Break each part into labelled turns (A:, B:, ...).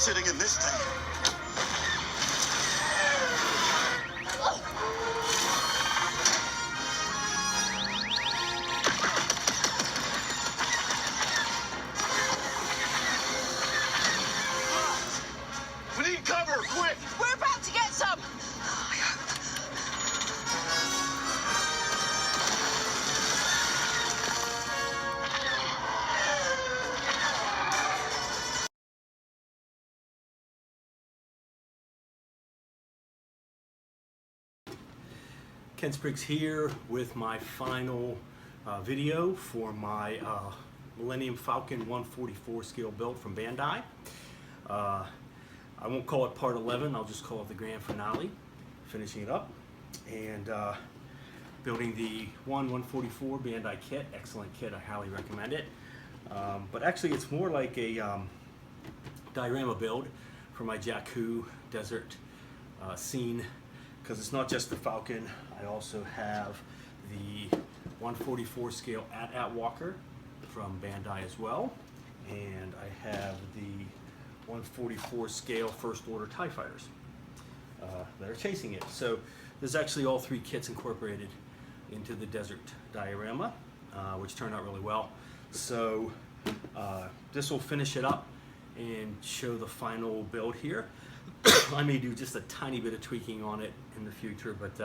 A: sitting in this thing. We need cover, quick!
B: We're about to get some!
C: Ken Spriggs here with my final video for my Millennium Falcon 144 scale build from Bandai. I won't call it part 11, I'll just call it the grand finale, finishing it up and building the 144 Bandai kit. Excellent kit, I highly recommend it. But actually it's more like a diorama build for my Jakku desert scene, because it's not just the Falcon. I also have the 144 scale AT-AT Walker from Bandai as well, and I have the 144 scale first order TIE fighters that are chasing it. So there's actually all three kits incorporated into the desert diorama, which turned out really well. So this will finish it up and show the final build here. I may do just a tiny bit of tweaking on it in the future, but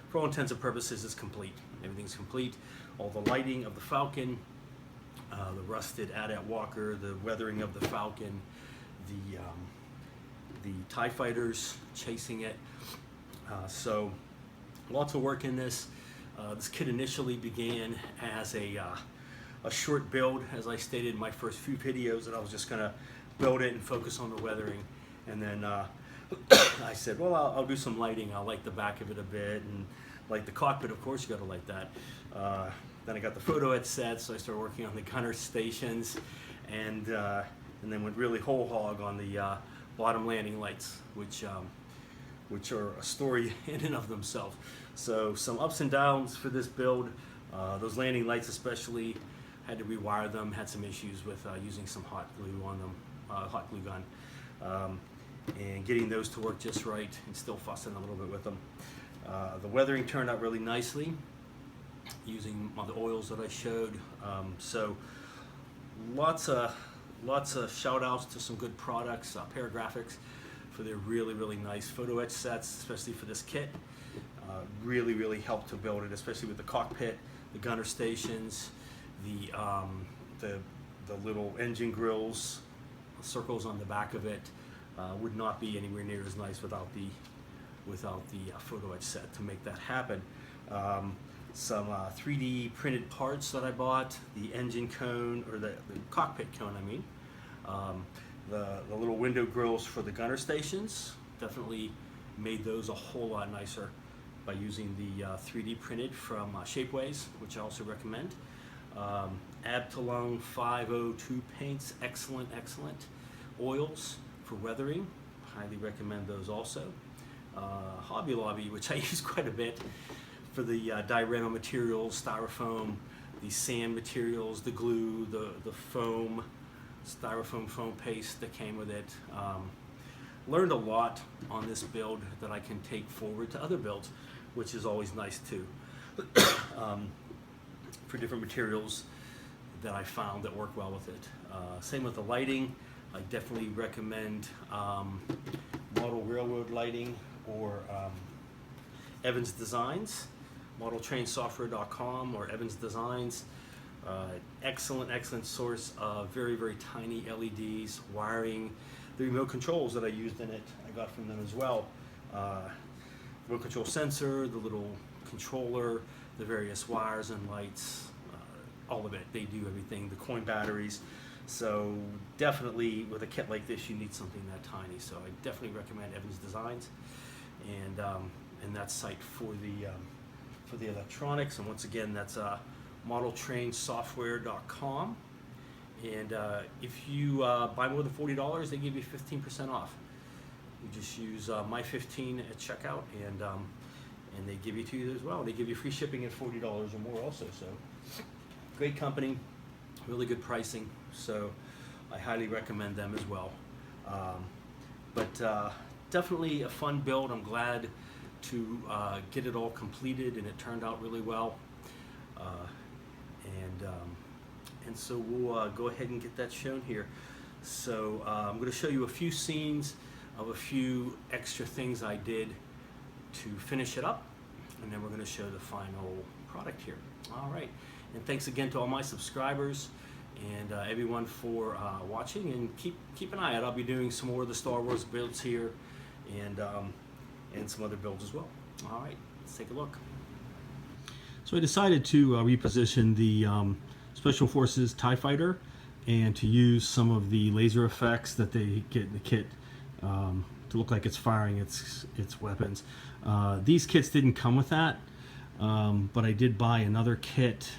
C: for all intents and purposes, it's complete. Everything's complete. All the lighting of the Falcon, the rusted AT-AT Walker, the weathering of the Falcon, the TIE fighters chasing it. So lots of work in this. This kit initially began as a short build, as I stated in my first few videos, that I was just going to build it and focus on the weathering. And then I said, well, I'll do some lighting. I'll light the back of it a bit, and light the cockpit, of course, you got to light that. Then I got the photo etch set, so I started working on the gunner stations, and then went really whole hog on the bottom landing lights, which are a story in and of themselves. So some ups and downs for this build. Those landing lights especially, had to rewire them, had some issues with using some hot glue on them, hot glue gun. And getting those to work just right, and still fussing a little bit with them. The weathering turned out really nicely using the oils that I showed. So lots of shout outs to some good products, Paragraphics, for their really nice photo etch sets, especially for this kit. Really helped to build it, especially with the cockpit, the gunner stations, the little engine grills, circles on the back of it. Would not be anywhere near as nice without the photo etch set to make that happen. Some 3D printed parts that I bought, the engine cone, or the cockpit cone, I mean. The little window grills for the gunner stations, definitely made those a whole lot nicer by using the 3D printed from Shapeways, which I also recommend. Abtalung 502 paints, excellent oils for weathering, highly recommend those also. Hobby Lobby, which I use quite a bit for the diorama materials, styrofoam, the sand materials, the glue, the foam, styrofoam foam paste that came with it. Learned a lot on this build that I can take forward to other builds, which is always nice too. For different materials that I found that work well with it. Same with the lighting. I definitely recommend Model Railroad lighting or Evans Designs, modeltrainsoftware.com or Evans Designs. Excellent source of very tiny LEDs, wiring, the remote controls that I used in it, I got from them as well. Remote control sensor, the little controller, the various wires and lights, all of it. They do everything, the coin batteries. So definitely with a kit like this, you need something that tiny. So I definitely recommend Evans Designs and that site for the electronics. And once again, that's modeltrainsoftware.com. And if you buy more than $40, they give you 15% off. You just use my 15 at checkout, and they give you to you as well. They give you free shipping at $40 or more also. So great company, really good pricing. So I highly recommend them as well. But definitely a fun build. I'm glad to get it all completed, and it turned out really well. Uh, and so we'll go ahead and get that shown here. So I'm going to show you a few scenes of a few extra things I did to finish it up, and then we're going to show the final product here. All right, and thanks again to all my subscribers and everyone for watching, and keep an eye out. I'll be doing some more of the Star Wars builds here, and some other builds as well. All right, let's take a look. So I decided to reposition the Special Forces TIE Fighter and to use some of the laser effects that they get in the kit to look like it's firing its weapons. These kits didn't come with that, but I did buy another kit,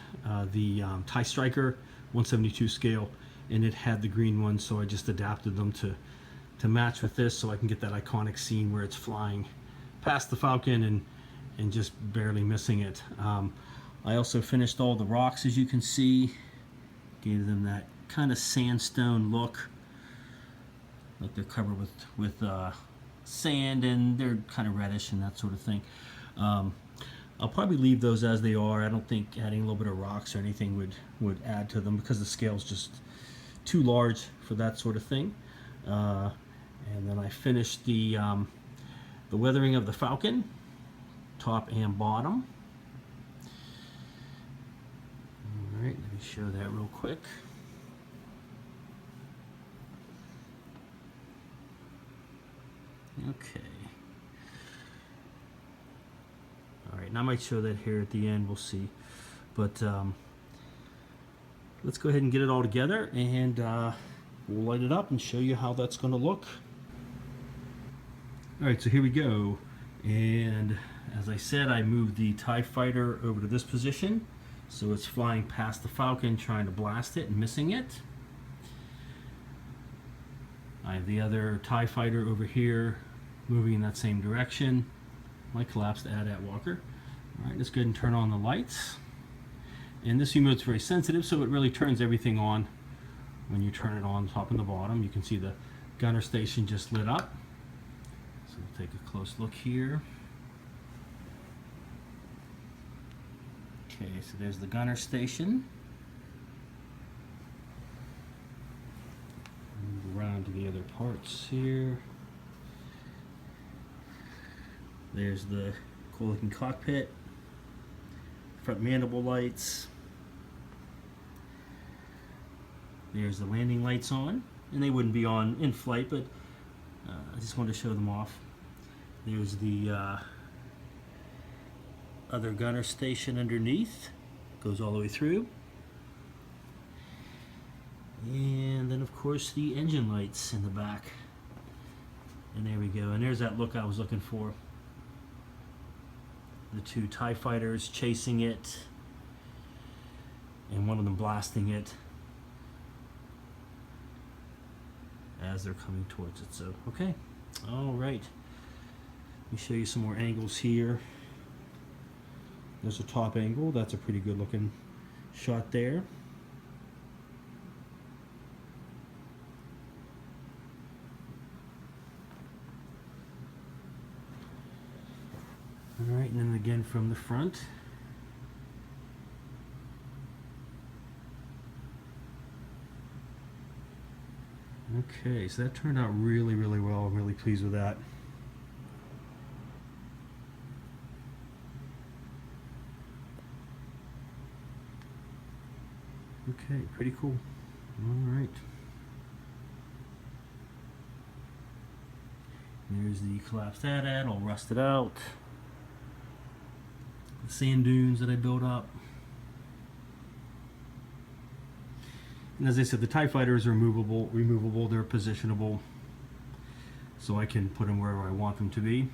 C: the TIE Striker 172 scale, and it had the green one, so I just adapted them to match with this, so I can get that iconic scene where it's flying past the Falcon and just barely missing it. I also finished all the rocks, as you can see. Gave them that kind of sandstone look, like they're covered with sand, and they're kind of reddish and that sort of thing. I'll probably leave those as they are. I don't think adding a little bit of rocks or anything would add to them, because the scale's just too large for that sort of thing. And then I finished the weathering of the Falcon, top and bottom. All right, let me show that real quick. Okay. All right, now I might show that here at the end, we'll see. But let's go ahead and get it all together, and we'll light it up and show you how that's going to look. All right, so here we go. And as I said, I moved the TIE Fighter over to this position, so it's flying past the Falcon, trying to blast it and missing it. I have the other TIE Fighter over here, moving in that same direction. My collapsed AT-AT walker. All right, let's go ahead and turn on the lights. And this remote's very sensitive, so it really turns everything on when you turn it on, top and the bottom. You can see the gunner station just lit up. So we'll take a close look here. Okay, so there's the gunner station. Move around to the other parts here. There's the cool looking cockpit, front mandible lights. There's the landing lights on, and they wouldn't be on in flight, but I just wanted to show them off. There's the other gunner station underneath, goes all the way through. And then of course the engine lights in the back. And there we go, and there's that look I was looking for. The two TIE fighters chasing it, and one of them blasting it as they're coming towards it. So, okay, all right. Let me show you some more angles here. There's a top angle. That's a pretty good looking shot there. All right, and then again from the front. Okay, so that turned out really, really well. I'm really pleased with that. Okay, pretty cool. All right. There's the collapsed AT-AT, all rusted out. The sand dunes that I built up. And as I said, the TIE fighters are removable, they're positionable, so I can put them wherever I want them to be.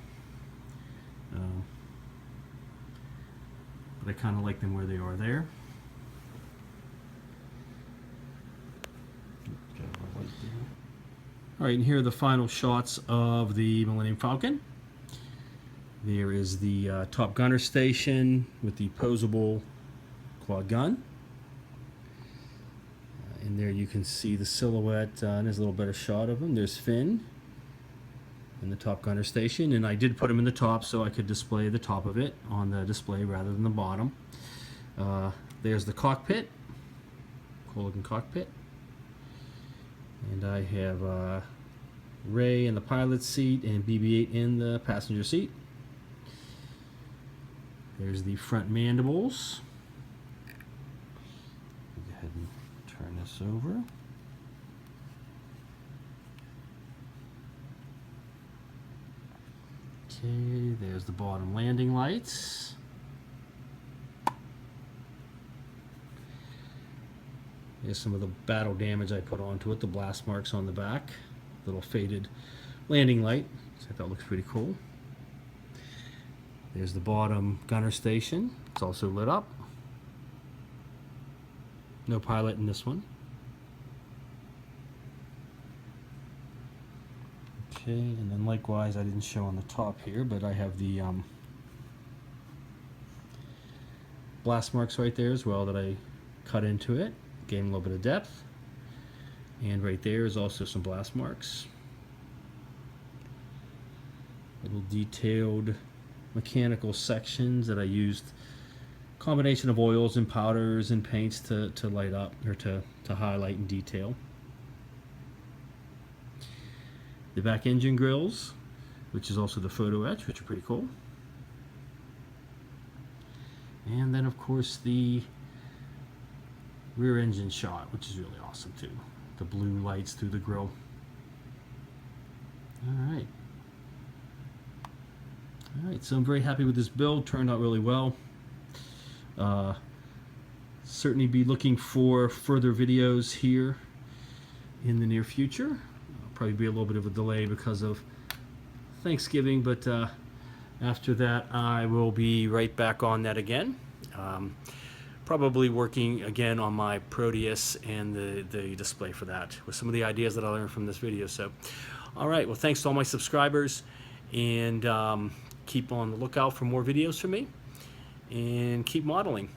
C: But I kind of like them where they are there. All right, and here are the final shots of the Millennium Falcon. There is the top gunner station with the posable quad gun. And there you can see the silhouette, and there's a little better shot of him. There's Finn, in the top gunner station, and I did put them in the top so I could display the top of it on the display rather than the bottom. There's the cockpit, cool looking cockpit, and I have Ray in the pilot's seat and BB-8 in the passenger seat. There's the front mandibles. Go ahead and turn this over. Okay, there's the bottom landing lights. Here's some of the battle damage I put onto it, the blast marks on the back. Little faded landing light. So I thought looks pretty cool. There's the bottom gunner station. It's also lit up. No pilot in this one. Okay, and then likewise, I didn't show on the top here, but I have the blast marks right there as well that I cut into it, gave them a little bit of depth. And right there is also some blast marks. Little detailed mechanical sections that I used combination of oils and powders and paints to light up, or to highlight and detail. The back engine grills, which is also the photo etch, which are pretty cool. And then of course the rear engine shot, which is really awesome too. The blue lights through the grill. Alright. Alright, so I'm very happy with this build. Turned out really well. Certainly be looking for further videos here in the near future. Probably be a little bit of a delay because of Thanksgiving, but after that I will be right back on that again. Probably working again on my Proteus and the display for that with some of the ideas that I learned from this video. So, all right, well, thanks to all my subscribers, and keep on the lookout for more videos from me, and keep modeling.